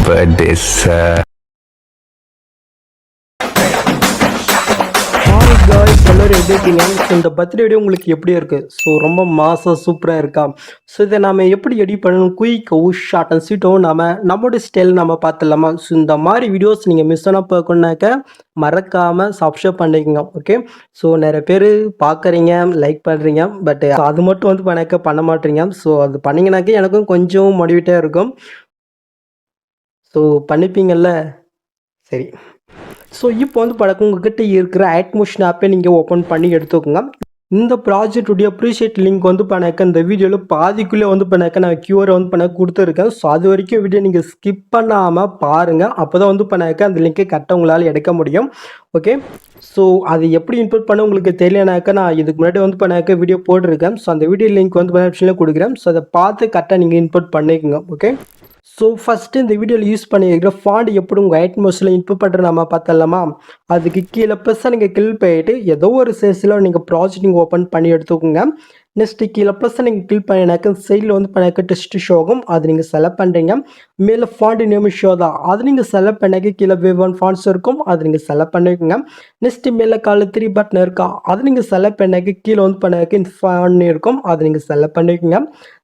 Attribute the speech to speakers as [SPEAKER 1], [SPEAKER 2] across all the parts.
[SPEAKER 1] birthday, sir.
[SPEAKER 2] எல்லோரும் எப்படி இருக்கீங்க? ஸோ இந்த பர்த்டே வீடியோ உங்களுக்கு எப்படி இருக்குது? ஸோ ரொம்ப மாதம் சூப்பராக இருக்கா? ஸோ இதை நம்ம எப்படி எடிட் பண்ணணும், குயிக்காகவும் ஷார்ட் அண்ட் ஸ்வீட்டாகவும் நம்மளோட ஸ்டைல் நம்ம பார்த்துடலாமா? ஸோ இந்த மாதிரி வீடியோஸ் நீங்கள் மிஸ் பண்ண பார்க்கணுன்னாக்க மறக்காமல் சப்ஸ்கிரைப் பண்ணிக்கோங்க. ஓகே, ஸோ நிறைய பேர் பார்க்குறீங்க, லைக் பண்ணுறீங்க, பட் அது மட்டும் பண்ண மாட்டீங்க. ஸோ அது பண்ணிங்கனாக்க எனக்கும் கொஞ்சம் மோட்டிவேட்டாக இருக்கும். ஸோ பண்ணிப்பீங்கள்ல? சரி. ஸோ இப்போ உங்ககிட்ட இருக்கிற ஆட்மோஷன் ஆப்பை நீங்கள் ஓப்பன் பண்ணி எடுத்துக்கோங்க. இந்த ப்ராஜெக்டுடைய ப்ரீஷீட் லிங்க் இந்த வீடியோவில் பாதிக்குள்ளே நான் கியூஆர் கொடுத்துருக்கேன். ஸோ அது வரைக்கும் வீடியோ நீங்கள் ஸ்கிப் பண்ணாமல் பாருங்கள். அப்போ தான் அந்த லிங்க்கை கரெக்டாக உங்களால் எடுக்க முடியும். ஓகே, ஸோ அது எப்படி இன்புட் பண்ண உங்களுக்கு தெரியலனாக்கா நான் இதுக்கு முன்னாடி வீடியோ போட்டிருக்கேன். ஸோ அந்த வீடியோ லிங்க் ஆப்ஷனில் கொடுக்குறேன். ஸோ அதை பார்த்து கரெக்டாக நீங்கள் இன்புட் பண்ணிக்கோங்க. ஓகே, ஸோ ஃபஸ்ட்டு இந்த வீடியோவில் யூஸ் பண்ணியிருக்கிற ஃபாண்ட் எப்படி உங்கள் ஐட்மோஸில் இன்புட் பண்ணுற நம்ம பார்த்தலாமா? அதுக்கு கீழே ப்ளஸ்ஸாக நீங்கள் கிளிக் பண்ணிவிட்டு ஏதோ ஒரு சைஸில் நீங்கள் ப்ராஜெக்ட் ஓப்பன் பண்ணி எடுத்துக்கோங்க. நெக்ஸ்ட்டு கீழே ப்ளஸ்ஸை நீங்கள் கிளிக் பண்ணினாக்க சைடில் டெஸ்ட் ஷோ ஆகும். அது நீங்கள் செலக்ட் பண்ணுறீங்க. மேலே ஃபாண்ட் நேம் ஷோ தான், அது நீங்கள் செலக்ட் பண்ணாக்க கீழே வேவ் ஃபாண்ட்ஸ் இருக்கும், அது நீங்கள் செலக்ட் பண்ணிக்கோங்க. நெக்ஸ்ட்டு மேலே கால 3 பட்டன் இருக்கா, அது நீங்கள் செலக்ட் பண்ணாக்க கீழே ஃபாண்ட் இருக்கும், அது நீங்கள் செலக்ட் பண்ணிக்கோங்க.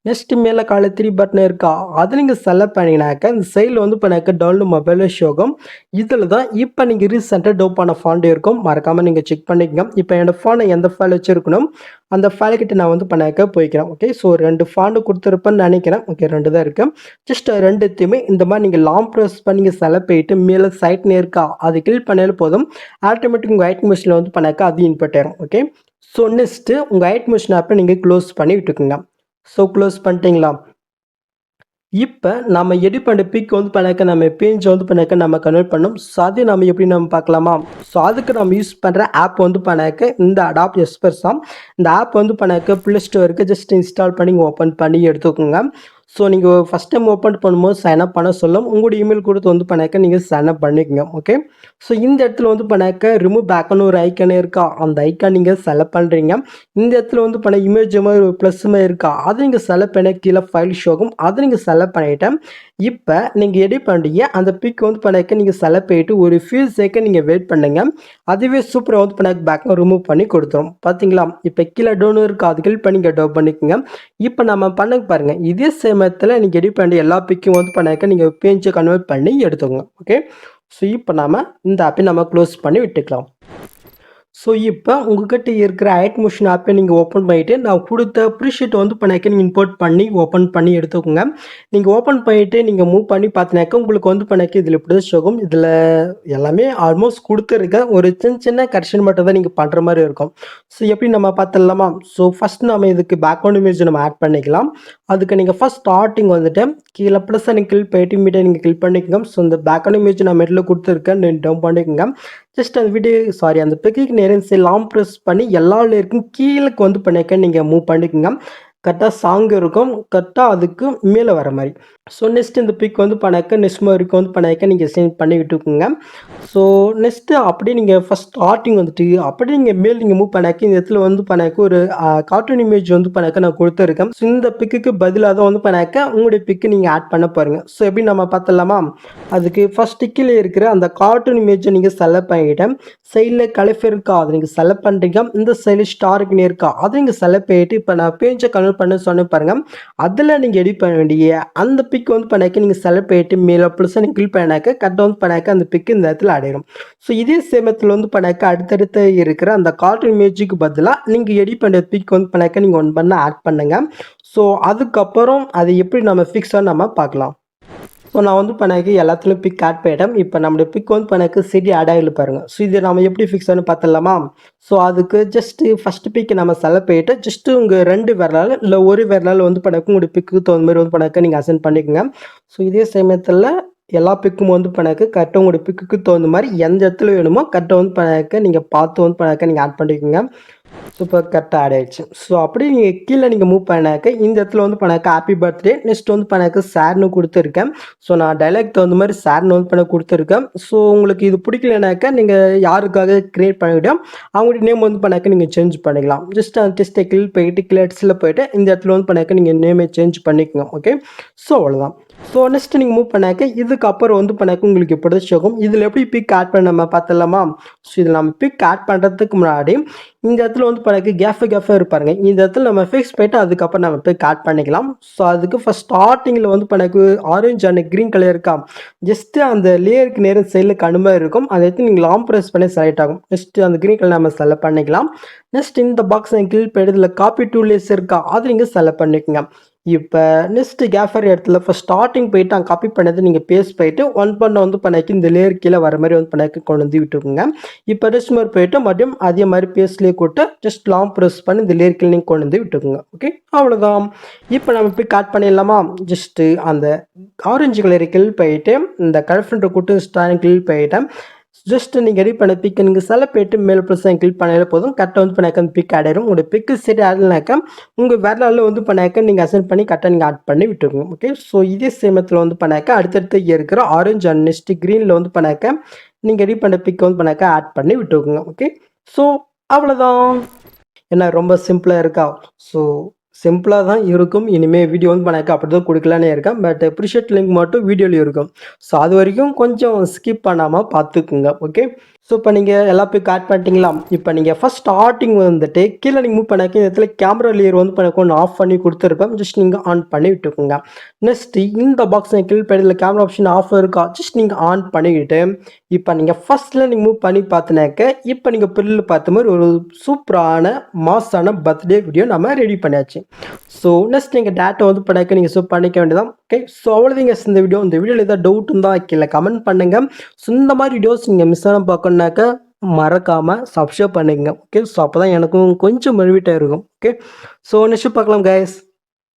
[SPEAKER 2] நெக்ஸ்ட்டு மேலே கால 3 பட்டன் இருக்கா, அது நீங்கள் செலக்ட் பண்ணிங்கனாக்க இந்த சைடில் டவுன்லோட் மொபைலில் ஷோ ஆகும். இதில் தான் இப்போ நீங்கள் ரீசெண்டாக டவுன் பண்ண ஃபாண்ட் இருக்கும், மறக்காமல் நீங்கள் செக் பண்ணிக்கோங்க. இப்போ என்னோடய ஃபாண்டை எந்த ஃபைல் வச்சுருக்கணும் அந்த ஃபைலுக்கிட்ட நான் போய்க்கிறேன். ஓகே, ஸோ 2 ஃபாண்டு கொடுத்துருப்பேன்னு நினைக்கிறேன். ஓகே, 2 தான் இருக்குது. ஜஸ்ட் 2த்தையுமே இந்த மாதிரி நீங்கள் லாங் ப்ரெஸ் பண்ணி செலக்ட் பண்ணிட்டு மேலே சைட் இருக்கா, அது கிளிக் பண்ணாலும் போதும், ஆட்டோமேட்டிக் உங்கள் ஐட் மிஷினில் அது இன்புட் ஆயிரும். ஓகே, ஸோ நெக்ஸ்ட்டு உங்கள் ஐட் மிஷின் ஆப்பை நீங்கள் க்ளோஸ் பண்ணி விட்டுக்குங்க. ஸோ க்ளோஸ் பண்ணிட்டீங்களா? இப்போ நம்ம எடிட் பண்ணுற பிக் நம்ம பேஜ் நம்ம கன்வெர்ட் பண்ணோம். ஸோ அது நம்ம எப்படி பார்க்கலாமா? ஸோ அதுக்கு நம்ம யூஸ் பண்ணுற ஆப் இந்த அடாப் எக்ஸ்பிரஸ். இந்த ஆப் ப்ளே ஸ்டோருக்கு ஜஸ்ட் இன்ஸ்டால் பண்ணி ஓப்பன் பண்ணி எடுத்துக்கோங்க. ஸோ நீங்கள் ஃபஸ்ட் டைம் ஓப்பன் பண்ணும்போது சைன் அப் பண்ண சொல்லும், உங்களோட இமெயில் கொடுத்து நீங்கள் சைன் அப் பண்ணிக்கோங்க. ஓகே, ஸோ இந்த இடத்துல ரிமூவ் பேக்குன்னு ஒரு ஐக்கானே இருக்கா, அந்த ஐக்கான் நீங்கள் செலக்ட் பண்ணுறீங்க. இந்த இடத்துல இமேஜ் மாதிரி ஒரு ப்ளஸ் மாதிரி இருக்கா, அது நீங்கள் செலக்ட் பண்ண கீழே ஃபைல் ஷோ ஆகும், அது நீங்கள் செலக்ட் பண்ணிவிட்டேன். இப்போ நீங்கள் எடிட் பண்ணுறீங்க அந்த பிக் நீங்கள் செலக்ட் பண்ணிட்டு ஒரு ஃபியூ செகண்ட் நீங்கள் வெயிட் பண்ணுங்க. அதுவே சூப்பராக பேக்கை ரிமூவ் பண்ணி கொடுத்துரும். பார்த்தீங்களா? இப்போ கீழே டவுன் இருக்கா, அது கிளிக் பண்ணி டவுன் பண்ணிக்கோங்க. இப்போ நம்ம பாருங்கள், இதே சமயத்தில் நீங்கள் எடிட் பண்ணி எல்லா பிக்கும் நீங்கள் பேஜை கன்வெர்ட் பண்ணி எடுத்துக்கோங்க. ஓகே, ஸோ இப்போ இந்த ஆப்பை நம்ம க்ளோஸ் பண்ணி விட்டுக்கலாம். ஸோ இப்போ உங்கள்கிட்ட இருக்கிற ஐட்மோஷன் ஆப்பை நீங்கள் ஓப்பன் பண்ணிவிட்டு நான் கொடுத்த ப்ரீஷீட் நீங்கள் இம்போர்ட் பண்ணி ஓப்பன் பண்ணி எடுத்துக்கோங்க. நீங்கள் ஓப்பன் பண்ணிவிட்டு நீங்கள் மூவ் பண்ணி பார்த்தினாக்க உங்களுக்கு இதில் இப்படி தான் ஷோகும். இதில் எல்லாமே ஆல்மோஸ்ட் கொடுத்துருக்க ஒரு சின்ன கரெக்ஷன் மட்டும் தான் நீங்கள் பண்ணுற மாதிரி இருக்கும். ஸோ எப்படி நம்ம பார்த்துடலாமா? ஸோ ஃபஸ்ட் நம்ம இதுக்கு பேக்ரவுண்ட் இமேஜ் நம்ம ஆட் பண்ணிக்கலாம். அதுக்கு நீங்கள் ஃபஸ்ட் ஸ்டார்டிங் கீழே ப்ளஸ் நீங்கள் கிளிக் பண்ணிட்டு மீடியா நீங்கள் கிளிக் பண்ணிக்கோங்க. ஸோ இந்த பேக்ரவுண்ட் இமேஜ் நான் மெட்டில் கொடுத்துருக்கேன், நீங்கள் டவுன் பண்ணிக்கோங்க. ஜஸ்ட் அந்த அந்த பிக்கு நேரம் லாங் ப்ரெஸ் பண்ணி எல்லா லேயருக்கும் கீழே நீங்கள் மூவ் பண்ணிக்கோங்க. கரெக்டாக சாங் இருக்கும், கரெக்டாக அதுக்கு மேலே வர மாதிரி. ஸோ நெக்ஸ்ட் இந்த பிக் நெக்ஸ்ட் வரைக்கும் நீங்கள் சென்ட் பண்ணி விட்டுக்குங்க. ஸோ நெக்ஸ்ட்டு அப்படியே நீங்கள் ஃபஸ்ட் ஸ்டார்டிங் அப்படியே நீங்கள் மேல் நீங்கள் மூவ் இந்த இடத்துல ஒரு கார்ட்டூன் இமேஜ் நான் கொடுத்துருக்கேன். ஸோ இந்த பிக்குக்கு பதிலாக தான் உங்களுடைய பிக்கு நீங்கள் ஆட் பண்ண பாருங்க. ஸோ எப்படி நம்ம பார்த்தலாமா? அதுக்கு ஃபஸ்ட் கீழே இருக்கிற அந்த கார்ட்டூன் இமேஜை நீங்கள் செலக்ட் பண்ணிவிட்டேன். சைடில் கலஃப் இருக்கா, அதை நீங்கள் செலக்ட் பண்ணுறீங்க. இந்த சைடில் ஸ்டாருக்கு இருக்கா, அதை நீங்கள் செலக்ட் பண்ணிவிட்டு இப்போ நான் பேஜை கன்வெர்ட் பண்ண சொன்ன பாருங்கள். அதில் நீங்கள் எடிட் பண்ண வேண்டிய அந்த பிக் நீங்கள் செலக்ட் பண்ணிட்டு மேலே ப்ளஸ் நீங்கள் கிளிக் கரெக்டாக அந்த பிக்கு இந்த இடத்துல அடையிடும். ஸோ இதே சேமத்தில் அடுத்தடுத்து இருக்கிற அந்த கார்ட்டூன் இமேஜுக்கு பதிலாக நீங்கள் எடிட் பண்ணுற பிக் நீங்கள் ஒன் பண்ண ஆட் பண்ணுங்க. ஸோ அதுக்கப்புறம் அது எப்படி நம்ம ஃபிக்ஸாக நம்ம பார்க்கலாம். ஸோ நான் எல்லாத்துலையும் பிக் ஆட் பண்ணிட்டேன். இப்போ நம்மளுடைய பிக் சிடி ஆட் ஆகிடு பாருங்கள். ஸோ இது நம்ம எப்படி ஃபிக்ஸ் பண்ணி பார்த்துடலாமா? ஸோ அதுக்கு ஜஸ்ட்டு ஃபஸ்ட்டு பிக்கு நம்ம செலக்ட் பண்ணிவிட்டு ஜஸ்ட்டு உங்கள் 2 விரலால் இல்லை ஒரு விரலால் உங்களுடைய பிக்கு தகுந்த மாதிரி நீங்கள் அசைன் பண்ணிக்கோங்க. ஸோ இதே சமயத்தில் எல்லா பிக்கும் கரெக்டாக உங்களுடைய பிக்குக்கு தகுந்த மாதிரி எந்த இடத்துல வேணுமோ கரெக்டாக நீங்கள் பார்த்து நீங்கள் ஆட் பண்ணிக்கோங்க. சூப்பர் கரெக்டாக ஆட் ஆயிடுச்சு. ஸோ அப்படியே நீங்கள் கீழே நீங்கள் மூவ் பண்ணாக்க இந்த இடத்துல வந்து பண்ணாக்க ஹாப்பி பர்த்டே நெக்ஸ்ட் வந்து பண்ணாக்க சார்னு கொடுத்துருக்கேன். ஸோ நான் டைலாக் தகுந்த மாதிரி சார்னு வந்து பண்ண கொடுத்துருக்கேன். ஸோ உங்களுக்கு இது பிடிக்கலனாக்கா நீங்கள் யாருக்காக கிரியேட் பண்ணிவிட்டோம் அவங்களுடைய நேம் வந்து பண்ணாக்க நீங்கள் சேஞ்ச் பண்ணிக்கலாம். ஜஸ்ட் அந்த டெஸ்ட்டை கிளிக் போயிட்டு கிளட்ஸில் போயிட்டு இந்த இடத்துல வந்து பண்ணாக்க நீங்கள் நேமே சேஞ்ச் பண்ணிக்கோங்க. ஓகே, ஸோ அவ்வளோதான். ஸோ நெக்ஸ்ட் நீங்கள் மூவ் பண்ணாக்க இதுக்கப்புறம் வந்து பண்ணாக்க உங்களுக்கு எப்படி ஷோகும் இதில் எப்படி பிக் ஆட் பண்ண நம்ம பார்த்துடலாமா? ஸோ இதில் நம்ம பிக் ஆட் பண்ணுறதுக்கு முன்னாடி இந்த இடத்துல வந்து பண்ணாக்க கேஃபாக இருப்பாருங்க. இந்த இடத்துல நம்ம ஃபிக்ஸ் போயிட்டு அதுக்கப்புறம் நம்ம பிக் ஆட் பண்ணிக்கலாம். ஸோ அதுக்கு ஃபஸ்ட் ஸ்டார்டிங்கில் வந்து பண்ணாக்க ஆரஞ்சு அண்ட் க்ரீன் கலர் இருக்கா, ஜஸ்ட்டு அந்த லேயருக்கு நேரம் சைடில் கணுமாக இருக்கும். அதை எடுத்து நீங்கள் லாங் ப்ரெஸ் பண்ணி செலக்ட் ஆகும். நெக்ஸ்ட்டு அந்த க்ரீன் கலர் நம்ம செலக்ட் பண்ணிக்கலாம். நெக்ஸ்ட் இந்த பாக்ஸ் கிளிக் போய்ட்டு இதில் காப்பி டூ லேஸ் இருக்கா அதை நீங்கள் செலக்ட் பண்ணிக்கோங்க. இப்போ நெக்ஸ்ட்டு கேஃபர் இடத்துல ஃபஸ்ட் ஸ்டார்டிங் போயிட்டு அங்கே காப்பி பண்ணது நீங்கள் பேஸ்ட் போயிட்டு ஒன் பண்ண வந்து பண்ணாக்கி இந்த லேயர் கீழே வர மாதிரி வந்து பண்ணாக்கி கொண்டு வந்து விட்டுருக்குங்க. இப்போ நெக்ஸ்ட் மாதிரி போயிட்டு மறுபடியும் அதே மாதிரி பேஸ்ட்லேயே கூட்ட ஜஸ்ட் லாங் ப்ரெஸ் பண்ணி இந்த லேயர் கீழே நீங்கள் கொண்டு வந்து விட்டுருக்குங்க. ஓகே, அவ்வளோதான். இப்போ நம்ம போய் காட் பண்ணிடலாமா? ஜஸ்ட்டு அந்த ஆரஞ்சு கலர் கீழ் போயிட்டு இந்த கலர் கூட்டு ஸ்டாண்ட் கீழ் போயிட்டேன். ஜஸ்ட் நீங்கள் ரெடி பண்ண பிக் நீங்கள் செலக்ட் போயிட்டு மேலே ப்ளஸ் கிளிக் பண்ணாலே போதும். கரெக்டாக வந்து பண்ணாக்க அந்த பிக் ஆட் ஆயிடும். உங்களுடைய பிக்கு சரி ஆடலைனாக்கா உங்கள் வேலையில் வந்து பண்ணாக்க நீங்கள் அசைன் பண்ணி கரெக்டாக நீங்கள் ஆட் பண்ணி விட்டுருங்க. ஓகே, ஸோ இதே சேமத்தில் வந்து பண்ணாக்க அடுத்தடுத்து இருக்கிற ஆரஞ்சு அண்ட் நெக்ஸ்ட் க்ரீனில் வந்து பண்ணாக்க நீங்கள் ரெடி பண்ண பிக்கை வந்து பண்ணாக்க ஆட் பண்ணி விட்டுருக்குங்க. ஓகே, ஸோ அவ்வளோதான். ஏன்னா ரொம்ப சிம்பிளாக இருக்கா? ஸோ சிம்பிளாக தான் இருக்கும். இனிமேல் வீடியோ வந்து பண்ணாக்க அப்படி தான் கொடுக்கலானே இருக்கேன். பட் அப்ரிஷியேட் லிங்க் மட்டும் வீடியோவில் இருக்கும். ஸோ அது வரைக்கும் கொஞ்சம் ஸ்கிப் பண்ணாமல் பார்த்துக்குங்க. ஓகே, ஸோ இப்போ நீங்கள் எல்லா போய் ஆட் பண்ணிட்டீங்களா? இப்போ நீங்கள் ஃபஸ்ட் ஸ்டார்டிங் வந்துட்டு கீழே நீங்கள் மூவ் பண்ணாக்க இந்த இடத்துல கேமரா லேயர் வந்து பண்ணாக்க ஒன்று ஆஃப் பண்ணி கொடுத்துருப்பேன். ஜஸ்ட் நீங்கள் ஆன் பண்ணி விட்டுக்கோங்க. நெக்ஸ்ட்டு இந்த பாக்ஸ் கீழ் பேடில் கேமரா ஆப்ஷன் ஆஃப் இருக்கா, ஜஸ்ட் நீங்கள் ஆன் பண்ணிக்கிட்டு இப்போ நீங்கள் ஃபஸ்ட்டில் நீங்கள் மூவ் பண்ணி பார்த்தினாக்க இப்போ நீங்கள் பில்லில் பார்த்த மாதிரி ஒரு சூப்பரான மாஸான பர்த்டே வீடியோ நம்ம ரெடி பண்ணியாச்சு. ஸோ நெக்ஸ்ட் நீங்கள் டேட்டா வந்து பண்ணாக்க நீங்கள் சூப் பண்ணிக்க வேண்டியதான். ஓகே, ஸோ அவ்வளோதாங்க இந்த வீடியோவில் ஏதாவது டவுட் இருந்தால் கீழே கமெண்ட் பண்ணுங்கள். ஸோ இந்த மாதிரி வீடியோஸ் நீங்கள் மிஸ் ஆன பார்க்கணுன்னாக்கா மறக்காமல் சப்ஸ்கிரைப் பண்ணுங்க. ஓகே, ஸோ அப்போ தான் எனக்கும் கொஞ்சம் மொழிவிட்டாக இருக்கும். ஓகே, ஸோ நெக்ஸ்ட் பார்க்கலாம் கைஸ்.